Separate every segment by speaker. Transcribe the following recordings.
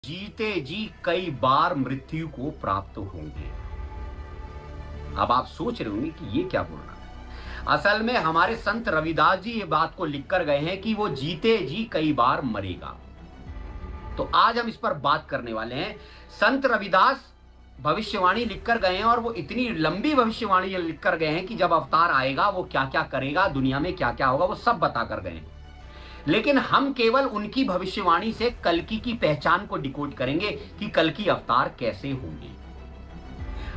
Speaker 1: जीते जी कई बार मृत्यु को प्राप्त होंगे। अब आप सोच रहे होंगे कि ये क्या बोल रहा है। असल में हमारे संत रविदास जी ये बात को लिख कर गए हैं कि वो जीते जी कई बार मरेगा। तो आज हम इस पर बात करने वाले हैं। संत रविदास भविष्यवाणी लिखकर गए हैं और वो इतनी लंबी भविष्यवाणी लिखकर गए हैं कि जब अवतार आएगा वो क्या क्या करेगा, दुनिया में क्या क्या होगा, वो सब बता कर गए हैं। लेकिन हम केवल उनकी भविष्यवाणी से कल्कि की पहचान को डिकोड करेंगे कि कल्कि अवतार कैसे होंगे।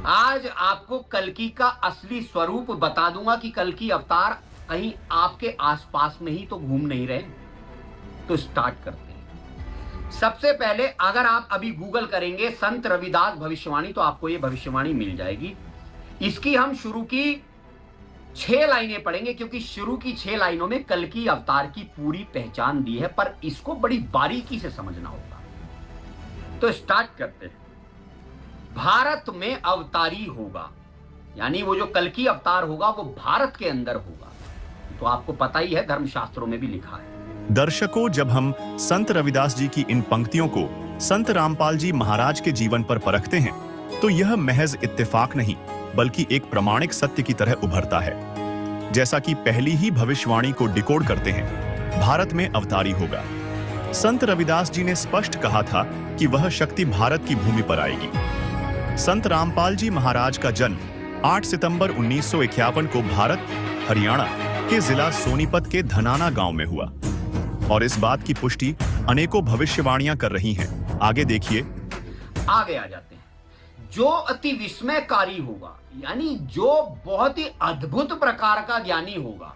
Speaker 1: आज आपको कल्कि का असली स्वरूप बता दूंगा कि कल्कि अवतार कहीं आपके आसपास में ही तो घूम नहीं रहे। तो स्टार्ट करते हैं। सबसे पहले अगर आप अभी गूगल करेंगे संत रविदास भविष्यवाणी तो आपको यह भविष्यवाणी मिल जाएगी। इसकी हम शुरू की 6 लाइनें पढ़ेंगे क्योंकि शुरू की 6 लाइनों में कल्कि अवतार की पूरी पहचान दी है, पर इसको बड़ी बारीकी से समझना होगा। तो स्टार्ट करते हैं। भारत में अवतारी होगा, यानी वो जो कल्कि अवतार होगा वो भारत के अंदर होगा। तो आपको पता ही है, धर्मशास्त्रों में भी लिखा है।
Speaker 2: दर्शकों, जब हम संत रविदास जी की इन पंक्तियों को संत रामपाल जी महाराज के जीवन पर परखते हैं तो यह महज इत्तेफाक नहीं बल्कि एक प्रामाणिक सत्य की तरह उभरता है। जैसा कि पहली ही भविष्यवाणी को डिकोड करते हैं, भारत में अवतारी होगा। संत रविदास जी ने स्पष्ट कहा था कि वह शक्ति भारत की भूमि पर आएगी। संत रामपाल जी महाराज का जन्म 8 सितंबर 1951 को भारत हरियाणा के जिला सोनीपत के धनाना गांव में हुआ और इस बात की पुष्टि अनेकों भविष्यवाणियां कर रही हैं। आगे देखिए।
Speaker 1: आगे आ जाते हैं। जो अति विस्मयकारी होगा, यानी जो बहुत ही अद्भुत प्रकार का ज्ञानी होगा,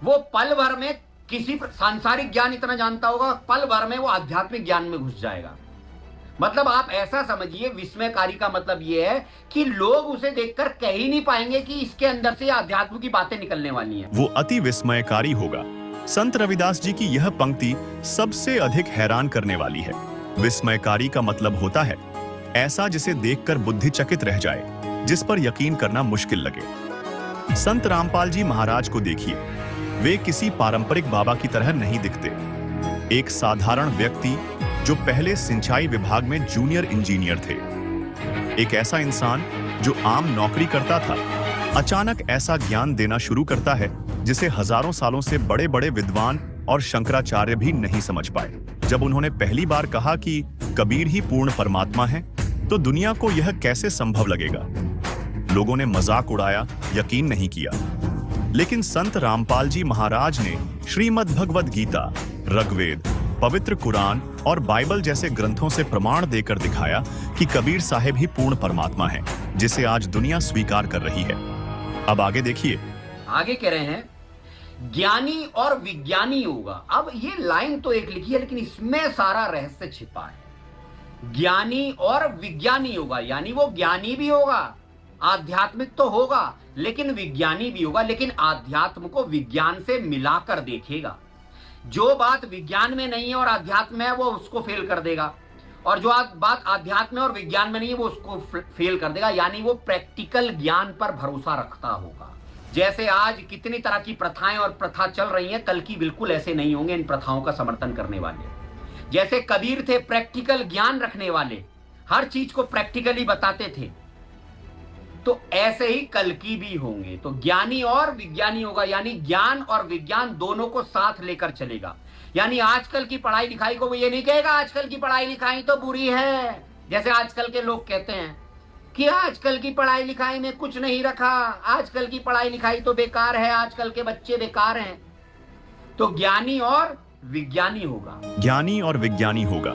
Speaker 1: वो पल भर में किसी सांसारिक ज्ञान इतना जानता होगा, पल भर में वो आध्यात्मिक ज्ञान में घुस जाएगा। मतलब आप ऐसा समझिए, विस्मयकारी का मतलब ये है कि लोग उसे देखकर कह ही नहीं पाएंगे कि इसके अंदर से आध्यात्म की बातें निकलने वाली हैं।
Speaker 2: वो अति विस्मयकारी होगा। संत रविदास जी की यह पंक्ति सबसे अधिक हैरान करने वाली है। विस्मयकारी का मतलब होता है ऐसा जिसे देखकर बुद्धि चकित रह जाए, जिस पर यकीन करना मुश्किल लगे। संत रामपाल जी महाराज को देखिए, वे किसी पारंपरिक बाबा की तरह नहीं दिखते। एक साधारण व्यक्ति जो पहले सिंचाई विभाग में जूनियर इंजीनियर थे, एक ऐसा इंसान जो आम नौकरी करता था, अचानक ऐसा ज्ञान देना शुरू करता है जिसे हजारों सालों से बड़े बड़े विद्वान और शंकराचार्य भी नहीं समझ पाए। जब उन्होंने पहली बार कहा कि कबीर ही पूर्ण परमात्मा है, तो दुनिया को यह कैसे संभव लगेगा। लोगों ने मजाक उड़ाया, यकीन नहीं किया। लेकिन संत रामपाल जी महाराज ने श्रीमद् भगवद गीता, ऋग्वेद, पवित्र कुरान और बाइबल जैसे ग्रंथों से प्रमाण देकर दिखाया कि कबीर साहिब ही पूर्ण परमात्मा है, जिसे आज दुनिया स्वीकार कर रही है। अब आगे देखिए।
Speaker 1: आगे कह रहे हैं ज्ञानी और विज्ञानी होगा। अब ये लाइन तो एक लिखी है लेकिन इसमें सारा रहस्य छिपा है। ज्ञानी और विज्ञानी होगा, यानी वो ज्ञानी भी होगा, आध्यात्मिक तो होगा, लेकिन विज्ञानी भी होगा, लेकिन आध्यात्म को विज्ञान से मिलाकर देखेगा। जो बात विज्ञान में नहीं है और आध्यात्म में है वो उसको फेल कर देगा, और जो बात आध्यात्म में और विज्ञान में नहीं है वो उसको फेल कर देगा। यानी वो प्रैक्टिकल ज्ञान पर भरोसा रखता होगा। जैसे आज कितनी तरह की प्रथाएं और प्रथा चल रही हैं, कल की बिल्कुल ऐसे नहीं होंगे इन प्रथाओं का समर्थन करने वाले। जैसे कबीर थे प्रैक्टिकल ज्ञान रखने वाले, हर चीज को प्रैक्टिकली बताते थे, तो ऐसे ही कल्कि भी होंगे। तो ज्ञानी और विज्ञानी होगा, यानी ज्ञान और विज्ञान दोनों को साथ लेकर चलेगा। यानी आजकल की पढ़ाई लिखाई को वो ये नहीं कहेगा आजकल की पढ़ाई लिखाई तो बुरी है, जैसे आजकल के लोग कहते हैं कि आजकल की पढ़ाई लिखाई में कुछ नहीं रखा, आजकल की पढ़ाई लिखाई तो बेकार है, आजकल के बच्चे बेकार हैं। तो ज्ञानी और विज्ञानी होगा।
Speaker 2: ज्ञानी और विज्ञानी होगा।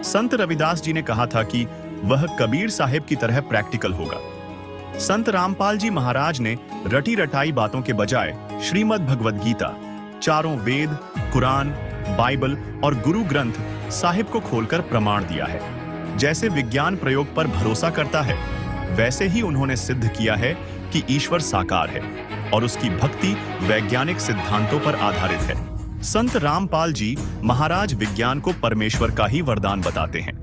Speaker 2: संत रविदास जी ने कहा था कि वह कबीर साहिब की तरह प्रैक्टिकल होगा। संत रामपाल जी महाराज ने रटी रटाई बातों के बजाय श्रीमद् भगवद गीता, चारों वेद, कुरान, बाइबल और गुरु ग्रंथ साहिब को खोलकर प्रमाण दिया है। जैसे विज्ञान प्रयोग पर भरोसा करता है, वैसे ही उन्होंने सिद्ध किया है कि ईश्वर साकार है और उसकी भक्ति वैज्ञानिक सिद्धांतों पर आधारित है। संत रामपाल जी महाराज विज्ञान को परमेश्वर का ही वरदान बताते हैं।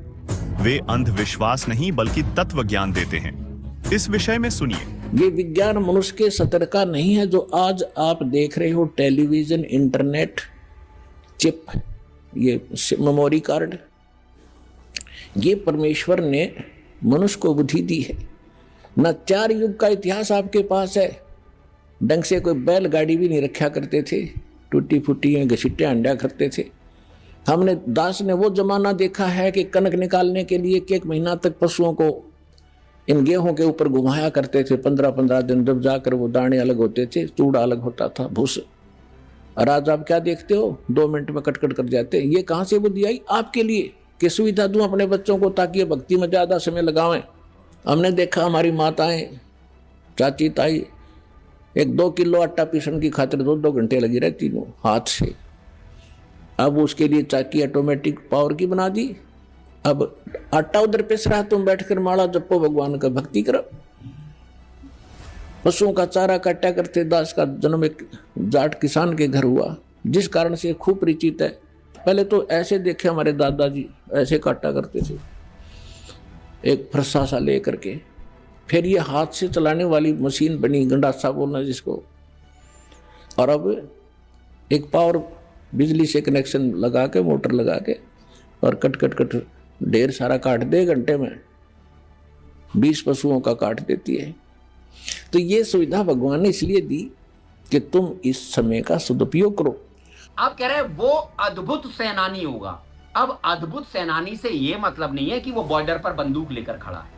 Speaker 2: वे अंधविश्वास नहीं बल्कि तत्व ज्ञान देते हैं। इस विषय में सुनिए।
Speaker 3: ये विज्ञान मनुष्य के सतर का नहीं है जो आज आप देख रहे हो, टेलीविजन, इंटरनेट, चिप, ये मेमोरी कार्ड, ये परमेश्वर ने मनुष्य को बुद्धि दी है। न 4 युग का इतिहास आपके पास है। ढंग से कोई बैलगाड़ी भी नहीं रखा करते थे, टूटी फूटी घसीटे अंडा करते थे। हमने दास ने वो जमाना देखा है कि कनक निकालने के लिए 1 महीना तक पशुओं को इन गेहूं के ऊपर घुमाया करते थे। 15-15 दिन जब जाकर वो दाने अलग होते थे, चूड़ा अलग होता था, भूस। और आज आप क्या देखते हो, 2 मिनट में कट कर जाते। ये कहाँ से बुद्धि आई आपके लिए कि सुविधा दूं अपने बच्चों को ताकि ये भक्ति में ज़्यादा समय लगावें। हमने देखा हमारी माताएं, चाची ताई 1-2 किलो आटा पीसने की खातिर 2-2 घंटे लगी रहती वो हाथ से। अब उसके लिए चाकी ऑटोमेटिक पावर की बना दी। अब आटा उधर पिस रहा, तुम बैठकर माला जपो, भगवान का भक्ति करो। पशुओं का चारा काटा करते। दास का जन्म एक जाट किसान के घर हुआ, जिस कारण से खूब परिचित है। पहले तो ऐसे देखे हमारे दादाजी ऐसे काटा करते थे, एक फरसा सा ले करके। फिर ये हाथ से चलाने वाली मशीन बनी, गंडासा बोलना जिसको। और अब एक पावर बिजली से कनेक्शन लगा के, मोटर लगा के, और कट ढेर सारा काट दे। घंटे में 20 पशुओं का काट देती है। तो ये सुविधा भगवान ने इसलिए दी कि तुम इस समय का सदुपयोग करो।
Speaker 1: आप कह रहे हैं वो अद्भुत सेनानी होगा। अब अद्भुत सेनानी से ये मतलब नहीं है कि वो बॉर्डर पर बंदूक लेकर खड़ा है।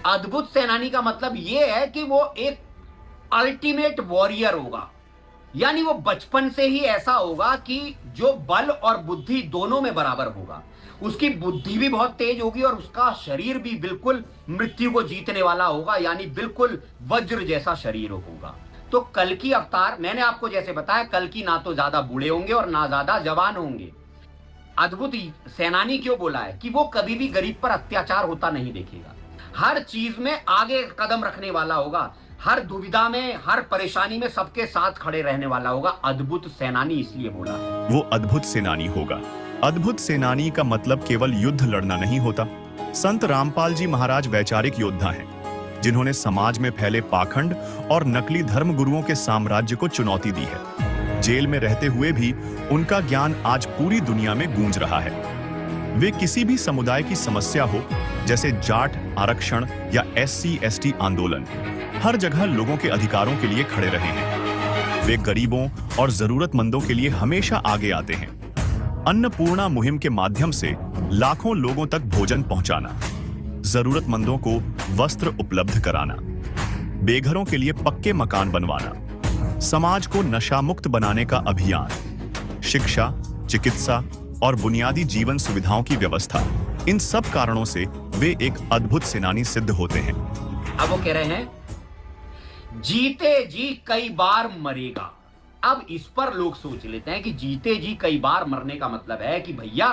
Speaker 1: अद्भुत सेनानी का मतलब ये है कि वो एक अल्टीमेट वॉरियर होगा, यानी वो बचपन से ही ऐसा होगा कि जो बल और बुद्धि दोनों में बराबर होगा। उसकी बुद्धि भी बहुत तेज होगी और उसका शरीर भी बिल्कुल मृत्यु को जीतने वाला होगा, यानी बिल्कुल वज्र जैसा शरीर होगा। तो कल की अवतार, मैंने आपको जैसे बताया, कल की ना तो ज्यादा बूढ़े होंगे और ना ज्यादा जवान होंगे। अद्भुत सेनानी क्यों बोला है कि वो कभी भी गरीब पर अत्याचार होता नहीं देखेगा। हर चीज में आगे कदम रखने वाला होगा, हर दुविधा में, हर परेशानी में सबके साथ खड़े रहने वाला होगा। अद्भुत सेनानी इसलिए बोला है।
Speaker 2: वो अद्भुत सेनानी होगा। अद्भुत सेनानी का मतलब केवल युद्ध लड़ना नहीं होता। संत रामपाल जी महाराज वैचारिक योद्धा हैं, जिन्होंने समाज में फैले पाखंड और नकली धर्म गुरुओं के साम्राज्य को चुनौती दी है। जेल में रहते हुए भी उनका ज्ञान आज पूरी दुनिया में गूंज रहा है। वे किसी भी समुदाय की समस्या हो, जैसे जाट आरक्षण या SC/ST आंदोलन, हर जगह लोगों के अधिकारों के लिए खड़े रहे हैं। वे गरीबों और जरूरतमंदों के लिए हमेशा आगे आते हैं। अन्नपूर्णा मुहिम के माध्यम से लाखों लोगों तक भोजन पहुंचाना, जरूरतमंदों को वस्त्र उपलब्ध कराना, बेघरों के लिए पक्के मकान बनवाना, समाज को नशा मुक्त बनाने का अभियान, शिक्षा, चिकित्सा और बुनियादी जीवन सुविधाओं की व्यवस्था, इन सब कारणों से वे एक अद्भुत सेनानी सिद्ध होते हैं।
Speaker 1: अब वो कह रहे हैं जीते जी कई बार मरेगा। अब इस पर लोग सोच लेते हैं कि जीते जी कई बार मरने का मतलब है कि भैया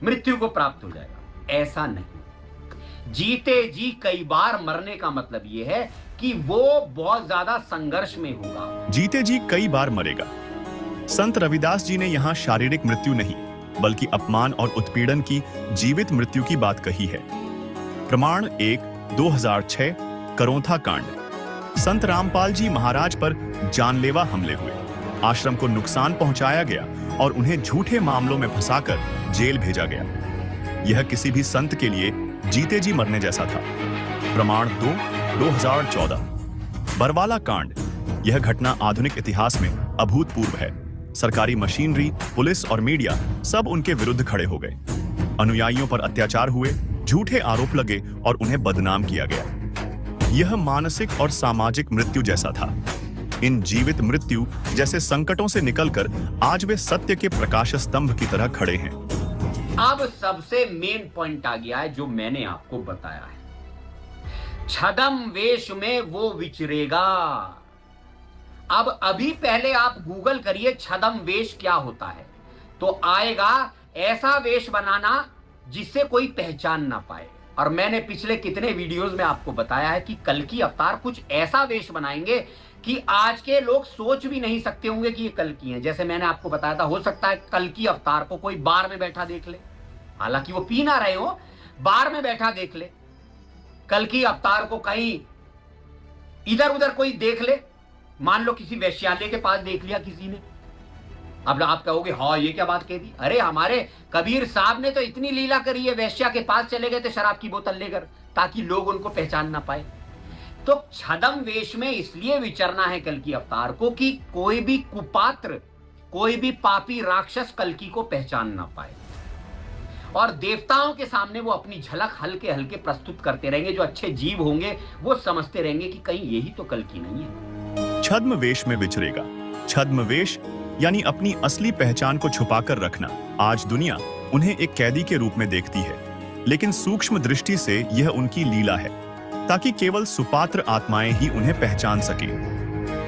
Speaker 1: मृत्यु को प्राप्त हो जाएगा। ऐसा नहीं। जीते जी कई बार मरने का मतलब यह है कि वो बहुत ज्यादा संघर्ष में होगा।
Speaker 2: जीते जी कई बार मरेगा। संत रविदास जी ने यहाँ शारीरिक मृत्यु नहीं, बल्कि अपमान और उत्पीड़न की जीवित मृत्यु की बात कही है। प्रमाण 1/2006 करोंथा कांड। संत रामपाल जी महाराज पर जानलेवा हमले हुए, आश्रम को नुकसान पहुंचाया गया और उन्हें झूठे मामलों में फंसाकर जेल भेजा गया। यह किसी भी संत के लिए जीते जी मरने जैसा था। प्रमाण 2/2014 बरवाला कांड। यह घटना आधुनिक इतिहास में अभूतपूर्व है। सरकारी मशीनरी, पुलिस और मीडिया सब उनके विरुद्ध खड़े हो गए। अनुयायियों पर अत्याचार हुए, झूठे आरोप लगे और उन्हें बदनाम किया गया। यह मानसिक और सामाजिक मृत्यु जैसा था। इन जीवित मृत्यु जैसे संकटों से निकलकर आज वे सत्य के प्रकाश स्तंभ की तरह खड़े हैं।
Speaker 1: अब सबसे मेन पॉइंट आ गया है जो मैंने आपको बताया है। छदम वेश में वो विचरेगा। अब अभी पहले आप गूगल करिए छदम वेश क्या होता है, तो आएगा ऐसा वेश बनाना जिससे कोई पहचान ना पाए। और मैंने पिछले कितने वीडियोस में आपको बताया है कि कल की अवतार कुछ ऐसा वेश बनाएंगे कि आज के लोग सोच भी नहीं सकते होंगे कि ये कल की हैं। जैसे मैंने आपको बताया था, हो सकता है कल की अवतार को कोई बार में बैठा देख ले, हालांकि वो पी ना रहे हो, बार में बैठा देख ले। कल की अवतार को कहीं इधर उधर कोई देख ले, मान लो किसी वैश्यालय के पास देख लिया किसी ने, अब आप कहोगे हाँ ये क्या बात कह दी, अरे हमारे कबीर साहब ने तो इतनी लीला करी है, वेश्या के पास चले गए थे शराब की बोतल लेकर ताकि लोग उनको पहचान ना पाए। तो छद्म वेश में इसलिए विचरना है कल्कि अवतार को कि कोई भी कुपात्र, कोई भी पापी राक्षस कल्कि को पहचान ना पाए, और देवताओं के सामने वो अपनी झलक हल्के हल्के प्रस्तुत करते रहेंगे। जो अच्छे जीव होंगे वो समझते रहेंगे कि कहीं यही तो कल्कि नहीं है।
Speaker 2: छद्म वेश में विचरेगा। छद्म वेश यानी अपनी असली पहचान को छुपाकर रखना। आज दुनिया उन्हें एक कैदी के रूप में देखती है, लेकिन सूक्ष्म दृष्टि से यह उनकी लीला है ताकि केवल सुपात्र आत्माएं ही उन्हें पहचान सके।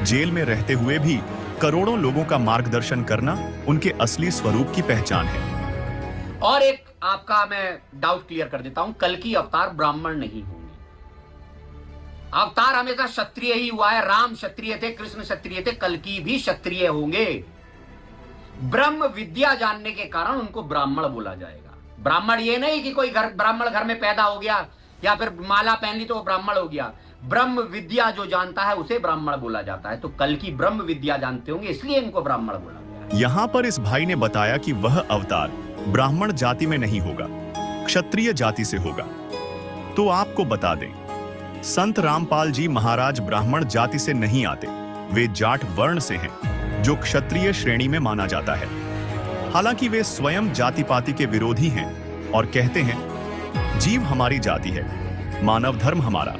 Speaker 2: जेल में रहते हुए भी करोड़ों लोगों का मार्गदर्शन करना उनके असली स्वरूप की पहचान है।
Speaker 1: और एक आपका मैं डाउट क्लियर कर देता हूं, कल्कि अवतार ब्राह्मण नहीं होंगे। अवतार हमेशा क्षत्रिय ही हुआ है। राम क्षत्रिय थे, कृष्ण क्षत्रिय थे, कल्कि भी क्षत्रिय होंगे। ब्रह्म विद्या जानने के कारण उनको ब्राह्मण बोला जाएगा। ब्राह्मण ये नहीं कि कोई ब्राह्मण घर में पैदा हो गया या फिर माला पहन ली तो वो ब्राह्मण हो गया। ब्रह्म विद्या जो जानता है उसे ब्राह्मण बोला जाता है। तो कल्कि ब्रह्म विद्या जानते होंगे, इसलिए इनको ब्राह्मण बोला गया।
Speaker 2: यहाँ पर इस भाई ने बताया कि वह अवतार ब्राह्मण जाति में नहीं होगा, क्षत्रिय जाति से होगा। तो आपको बता दें, संत रामपाल जी महाराज ब्राह्मण जाति से नहीं आते, वे जाट वर्ण से हैं, जो क्षत्रिय श्रेणी में माना जाता है। हालांकि वे स्वयं जाति पाति के विरोधी हैं और कहते हैं जीव हमारी जाति है, मानव धर्म हमारा,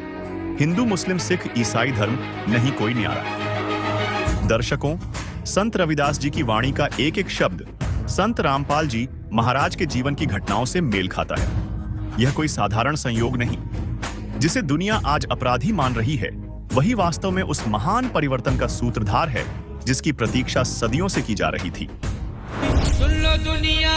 Speaker 2: हिंदू मुस्लिम सिख ईसाई धर्म नहीं कोई न्यारा। दर्शकों, संत रविदास जी की वाणी का एक एक शब्द संत रामपाल जी महाराज के जीवन की घटनाओं से मेल खाता है। यह कोई साधारण संयोग नहीं। जिसे दुनिया आज अपराधी मान रही है, वही वास्तव में उस महान परिवर्तन का सूत्रधार है जिसकी प्रतीक्षा सदियों से की जा रही थी।
Speaker 4: सुन लो दुनिया।